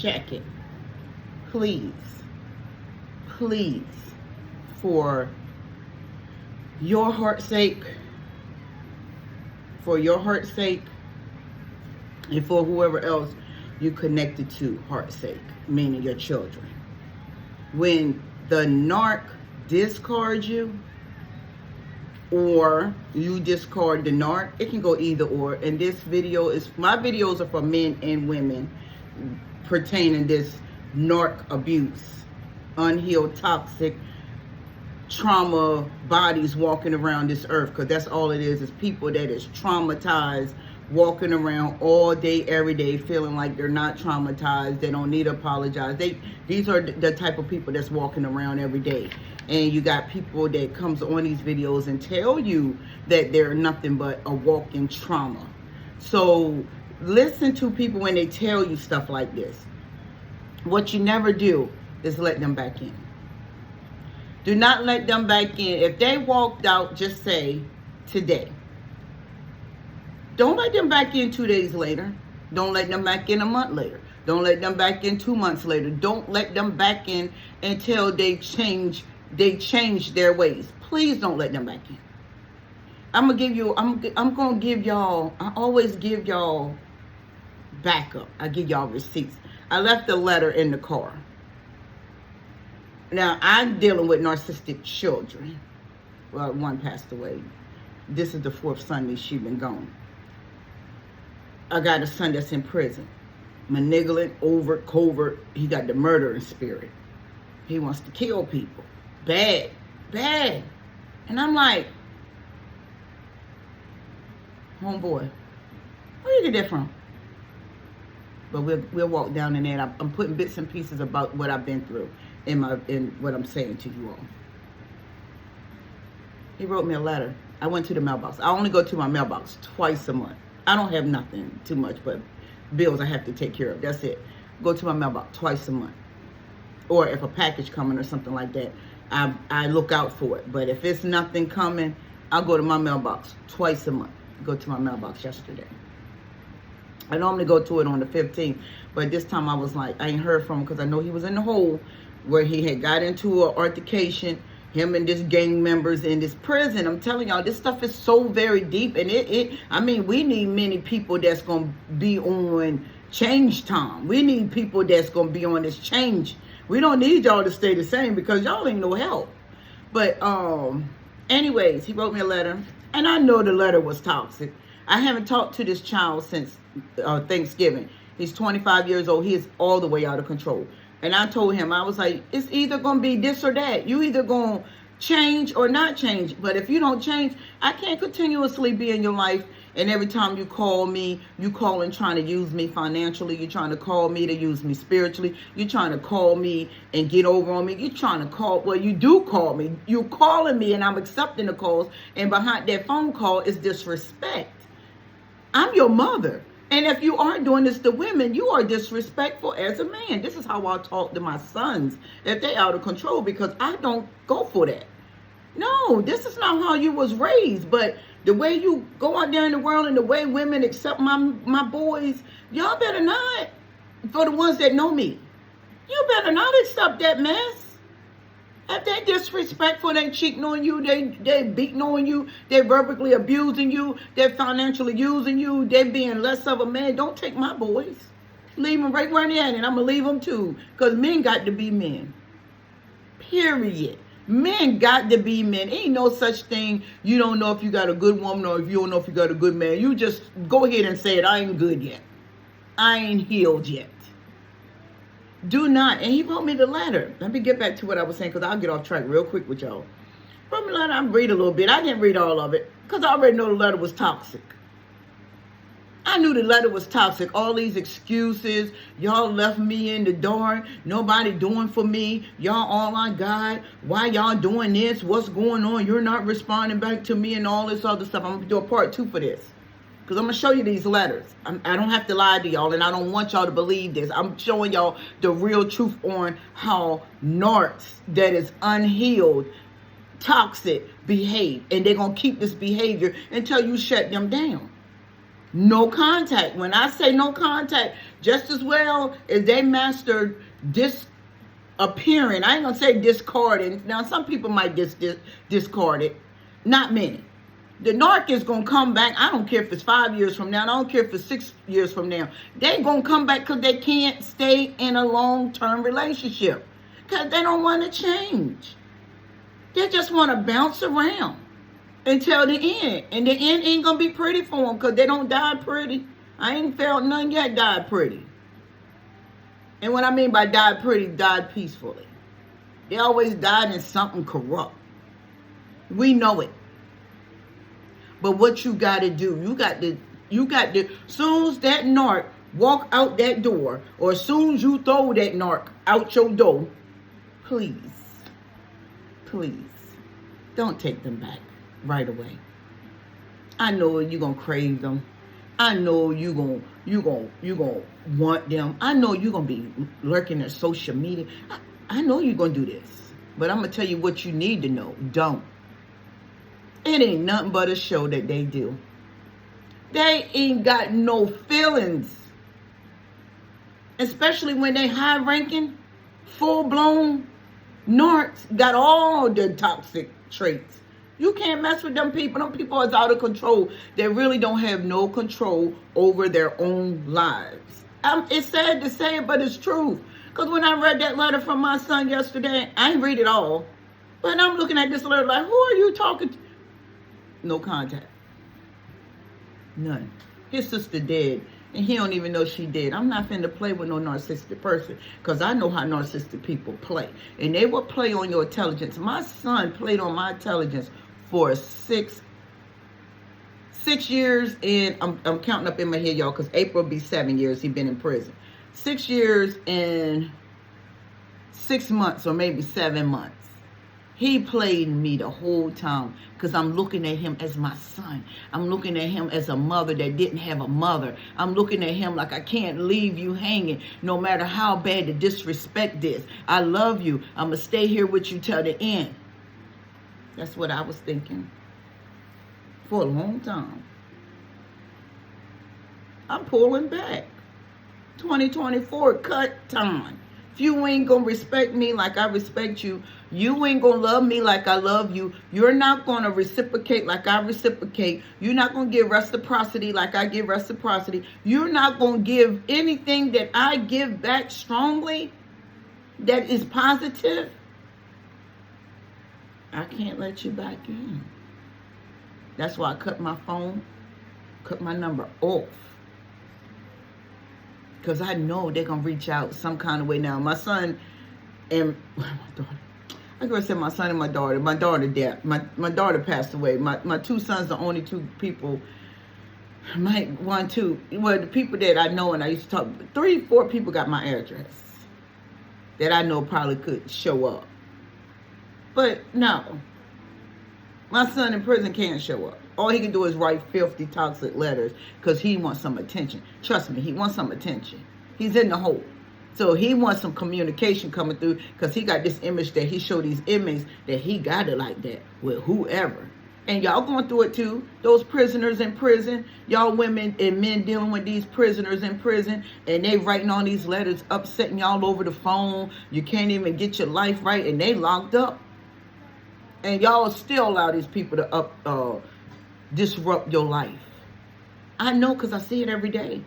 check it. Please, please, for your heart's sake, and for whoever else you connected to, heart's sake, meaning your children. When the narc discards you, or you discard the narc, it can go either or. And this video is, my videos are for men and women pertaining this narc abuse, unhealed, toxic, trauma bodies walking around this earth, because that's all it is people that is traumatized, walking around all day, every day, feeling like they're not traumatized, they don't need to apologize. These are the type of people that's walking around every day. And you got people that comes on these videos and tell you that they're nothing but a walking trauma. So listen to people when they tell you stuff like this. What you never do is let them back in. Do not let them back in. If they walked out, just say today. Don't let them back in 2 days later. Don't let them back in a month later. Don't let them back in 2 months later. Don't let them back in until they change their ways. Please don't let them back in. I'm gonna give y'all, I always give y'all backup. I give y'all receipts. I left a letter in the car. Now, I'm dealing with narcissistic children. Well, one passed away. This is the 4th Sunday she's been gone. I got a son that's in prison. Manipulative, overt, covert. He got the murdering spirit. He wants to kill people. Bad. And I'm like, homeboy, where you get that from? But we'll walk down in there. I'm putting bits and pieces about what I've been through in what I'm saying to you all. He wrote me a letter. I went to the mailbox. I only go to my mailbox twice a month. I don't have nothing too much, but bills I have to take care of. That's it. Go to my mailbox twice a month. Or if a package coming or something like that, I look out for it. But if it's nothing coming, I'll go to my mailbox twice a month. Go to my mailbox yesterday. I normally go to it on the 15th, but this time I was like, I ain't heard from him because I know he was in the hole where he had got into an altercation, him and this gang members in this prison. I'm telling y'all, this stuff is so very deep, and I mean, we need many people that's going to be on change time. We need people that's going to be on this change. We don't need y'all to stay the same because y'all ain't no help. But anyways, he wrote me a letter, and I know the letter was toxic. I haven't talked to this child since Thanksgiving. He's 25 years old. He is all the way out of control. And I told him, I was like, it's either going to be this or that. You either going to change or not change. But if you don't change, I can't continuously be in your life. And every time you call me, you calling trying to use me financially. You're trying to call me to use me spiritually. You're trying to call me and get over on me. You're trying to call, well, you do call me. You're calling me and I'm accepting the calls. And behind that phone call is disrespect. I'm your mother. And if you are doing this to women, you are disrespectful as a man. This is how I talk to my sons if they out of control, because I don't go for that. No, this is not how you was raised. But the way you go out there in the world and the way women accept my boys, y'all better not. For the ones that know me, you better not accept that mess. If they disrespectful, they cheating on you, they beating on you, they verbally abusing you, they financially using you, they being less of a man, don't take my boys. Leave them right where they at, and I'm going to leave them too. Because men got to be men. Period. Men got to be men. Ain't no such thing. You don't know if you got a good woman or if you don't know if you got a good man. You just go ahead and say it. I ain't good yet. I ain't healed yet. Do not. And he wrote me the letter. Let me get back to what I was saying, because I'll get off track real quick with y'all. Wrote me the letter. I read a little bit. I didn't read all of it because I already know the letter was toxic. I knew the letter was toxic. All these excuses. Y'all left me in the dark. Nobody doing for me. Y'all all I got. Why y'all doing this? What's going on? You're not responding back to me and all this other stuff. I'm going to do a part 2 for this. Because I'm going to show you these letters. I don't have to lie to y'all, and I don't want y'all to believe this. I'm showing y'all the real truth on how narcs that is unhealed, toxic, behave. And they're going to keep this behavior until you shut them down. No contact. When I say no contact, Just as well as they mastered disappearing. I ain't going to say discarding. Now, some people might discard it. Not many. The narc is going to come back. I don't care if it's 5 years from now. I don't care if it's 6 years from now. They're going to come back because they can't stay in a long-term relationship. Because they don't want to change. They just want to bounce around until the end. And the end ain't going to be pretty for them because they don't die pretty. I ain't felt none yet died pretty. And what I mean by died pretty, died peacefully. They always died in something corrupt. We know it. But what you got to do, you got to, soon as that narc walk out that door, or as soon as you throw that narc out your door, please, don't take them back right away. I know you're going to crave them. I know you're gonna want them. I know you're going to be lurking at social media. I know you're going to do this. But I'm going to tell you what you need to know. Don't. It ain't nothing but a show that they do. They ain't got no feelings. Especially when they high-ranking, full-blown narcs got all the toxic traits. You can't mess with them people. Them people is out of control. They really don't have no control over their own lives. It's sad to say it, but it's true. Because when I read that letter from my son yesterday, I didn't read it all. But I'm looking at this letter like, who are you talking to? No contact. None. His sister dead, and he don't even know she dead. I'm not finna play with no narcissistic person, because I know how narcissistic people play. And they will play on your intelligence. My son played on my intelligence for six years, and I'm counting up in my head, y'all, because April will be 7 years he been in prison. 6 years and 6 months, or maybe 7 months. He played me the whole time because I'm looking at him as my son. I'm looking at him as a mother that didn't have a mother. I'm looking at him like I can't leave you hanging no matter how bad the disrespect is. I love you. I'm going to stay here with you till the end. That's what I was thinking for a long time. I'm pulling back. 2024 cut time. If you ain't going to respect me like I respect you, you ain't going to love me like I love you, you're not going to reciprocate like I reciprocate, you're not going to give reciprocity like I give reciprocity, you're not going to give anything that I give back strongly that is positive, I can't let you back in. That's why I cut my phone, cut my number off. Because I know they're going to reach out some kind of way now. My son and my daughter. I could say my son and my daughter. My daughter dead. My daughter passed away. My two sons, the only two people. The people that I know and I used to talk. 3, 4 people got my address. That I know probably could show up. But no. My son in prison can't show up. All he can do is write filthy, toxic letters because he wants some attention. Trust me, he wants some attention. He's in the hole. So he wants some communication coming through because he got this image that he showed these inmates that he got it like that with whoever. And y'all going through it too. Those prisoners in prison, y'all women and men dealing with these prisoners in prison, and they writing on these letters, upsetting y'all over the phone. You can't even get your life right, and they locked up. And y'all still allow these people to disrupt your life. I know because I see it every day.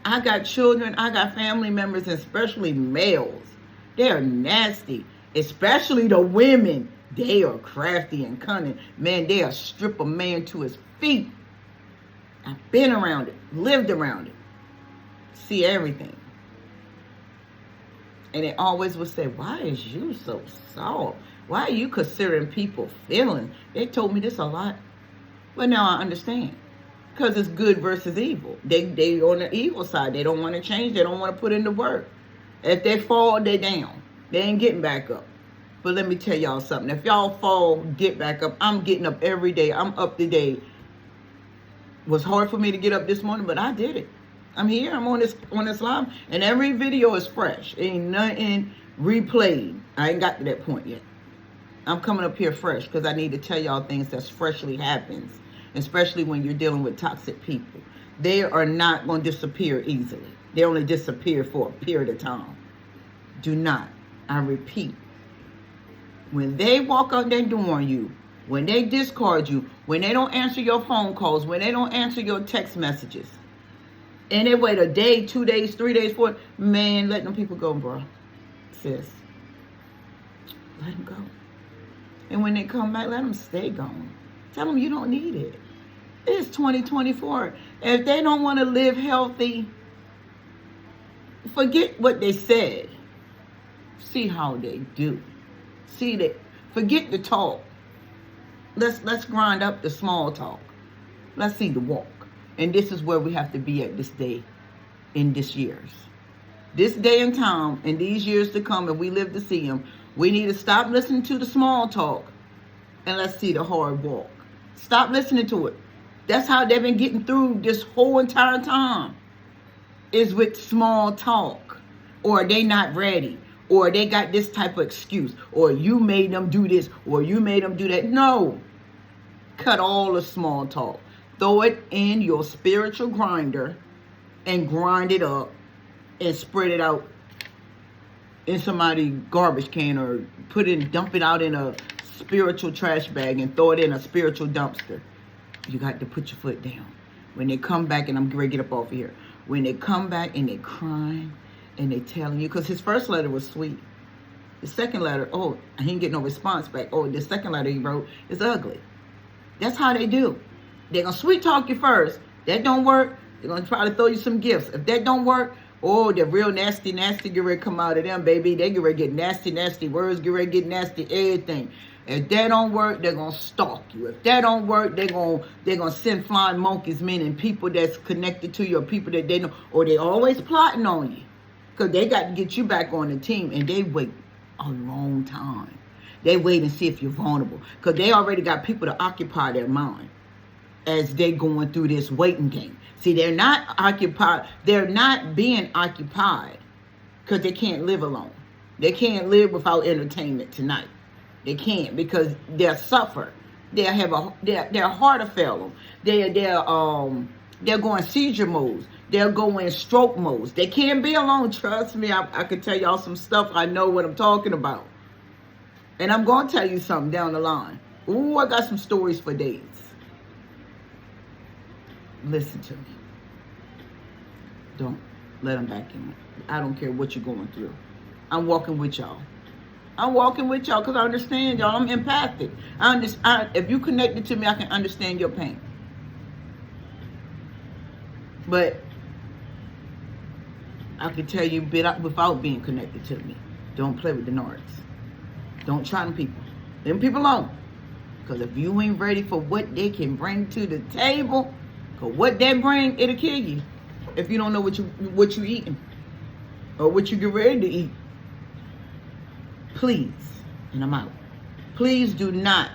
I got children, I got family members, especially males. They are nasty, especially the women. They are crafty and cunning. Man, they'll strip a man to his feet. I've been around it, lived around it, see everything. And they always would say, why is you so soft? Why are you considering people feelings? They told me this a lot. But now I understand. Because it's good versus evil. They on the evil side. They don't want to change. They don't want to put in the work. If they fall, they down. They ain't getting back up. But let me tell y'all something. If y'all fall, get back up. I'm getting up every day. I'm up today. It was hard for me to get up this morning, but I did it. I'm here. I'm on this live. And every video is fresh. Ain't nothing replayed. I ain't got to that point yet. I'm coming up here fresh because I need to tell y'all things that's freshly happens, especially when you're dealing with toxic people. They are not going to disappear easily. They only disappear for a period of time. Do not. I repeat. When they walk out their door on you, when they discard you, when they don't answer your phone calls, when they don't answer your text messages, and they wait a day, 2 days, 3 days, 4, man, let them people go, bro. Sis. Let them go. And when they come back, let them stay gone. Tell them you don't need it. It's 2024. If they don't want to live healthy, forget what they said. See how they do. See that. Forget the talk. Let's grind up the small talk. Let's see the walk. And this is where we have to be at this day, in this years. This day and time, and these years to come, if we live to see them, we need to stop listening to the small talk and let's see the hard walk. Stop listening to it. That's how they've been getting through this whole entire time, is with small talk. Or they not ready. Or they got this type of excuse. Or you made them do this. Or you made them do that. No. Cut all the small talk. Throw it in your spiritual grinder and grind it up and spread it out in somebody's garbage can, or dump it out in a spiritual trash bag and throw it in a spiritual dumpster. You got to put your foot down. When they come back, and I'm going to get up off of here. When they come back and they crying and they telling you, because his first letter was sweet. The second letter, oh, he didn't get no response back. Oh, the second letter he wrote is ugly. That's how they do. They're going to sweet talk you first. That don't work, they're going to try to throw you some gifts. If that don't work, oh, the real nasty get ready to come out of them, baby. They get ready to get nasty words, get ready to get nasty everything. If that don't work, they're going to stalk you. If that don't work, they're gonna send flying monkeys, meaning people that's connected to you, or people that they know, or they always plotting on you. Because they got to get you back on the team, and they wait a long time. They wait and see if you're vulnerable. Because they already got people to occupy their mind as they going through this waiting game. See, they're not occupied. They're not being occupied because they can't live alone. They can't live without entertainment tonight. They can't, because they'll suffer. They'll have their heart will fail them. They're going seizure modes. They'll go in stroke modes. They can't be alone. Trust me, I could tell y'all some stuff. I know what I'm talking about. And I'm going to tell you something down the line. Ooh, I got some stories for days. Listen to me. Don't let them back in. I don't care what you're going through. I'm walking with y'all. I'm walking with y'all because I understand y'all. I'm empathic. If you connected to me, I can understand your pain. But I can tell you without being connected to me, don't play with the Narcs. Don't try them people. Leave them people alone. Because if you ain't ready for what they can bring to the table, because what they bring, it'll kill you. If you don't know what you eating or what you get ready to eat. Please, and I'm out. Please do not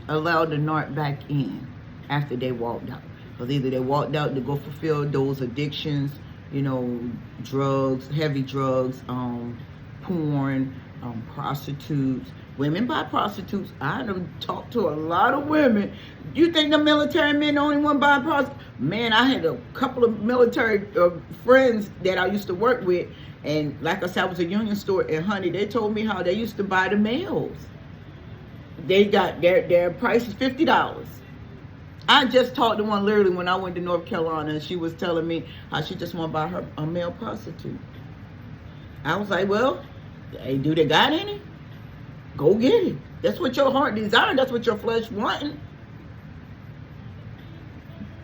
allow the narc back in after they walked out. Because either they walked out to go fulfill those addictions, drugs, heavy drugs, porn, prostitutes. Women buy prostitutes. I done talked to a lot of women. You think the military men the only one buying prostitutes? Man, I had a couple of military friends that I used to work with. And like I said, I was a union store, and honey, they told me how they used to buy the males. They got their price is $50. I just talked to one literally when I went to North Carolina, and she was telling me how she just want to buy her a male prostitute. I was like, well, hey, do they got any? Go get it. That's what your heart desires. That's what your flesh wanting.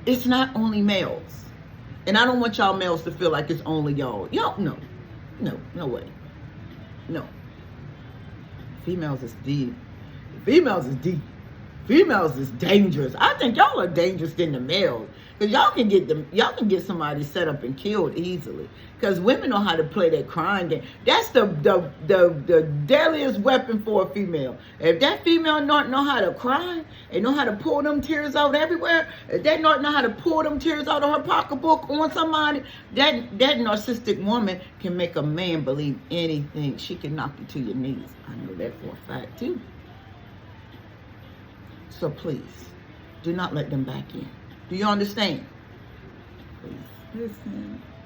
It's not only males. And I don't want y'all males to feel like it's only y'all. Y'all, no way. No. Females is deep. Females is deep. Females is dangerous. I think y'all are dangerous than the males. Because y'all can get somebody set up and killed easily. Because women know how to play that crying game. That's the deadliest weapon for a female. If that female not know how to cry and know how to pour them tears out everywhere, if they not know how to pour them tears out of her pocketbook on somebody, that narcissistic woman can make a man believe anything. She can knock you to your knees. I know that for a fact too. So please, do not let them back in. Do you understand? Please. Listen.